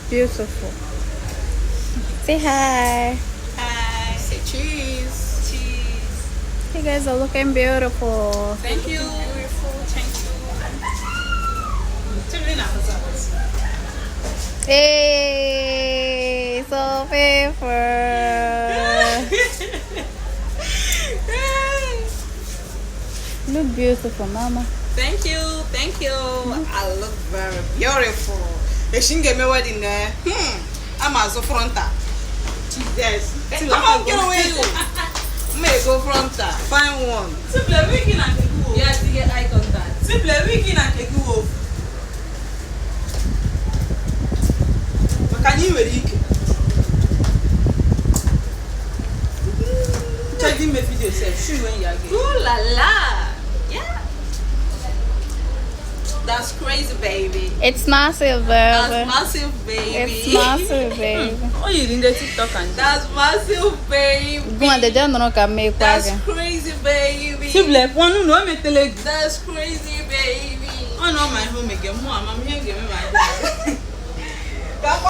Beautiful. Say hi. Hi. Say cheese. Cheese. You guys are looking beautiful. Thank you. Beautiful. Thank you. Hey, so faithful. Look beautiful, Mama. Thank you. Thank you. I look very beautiful. If she get me wedding there, I'm also fronta. Jesus. Come on, get away. May go fronta. Find one. Simple weekend and go. You have to get eye contact. Simple weekend and go. Can you read? Charging my video self. Shoot when you are getting. Ooh la la. Yeah. That's crazy, baby. It's massive, That's baby. massive, baby. It's massive, baby. Oh, you in the TikTok and That's massive, baby. Go on, the don't know can make That's wagon. crazy, baby. Simple one no me tele. That's crazy, baby. Oh no, my home again. I'm here, give me my.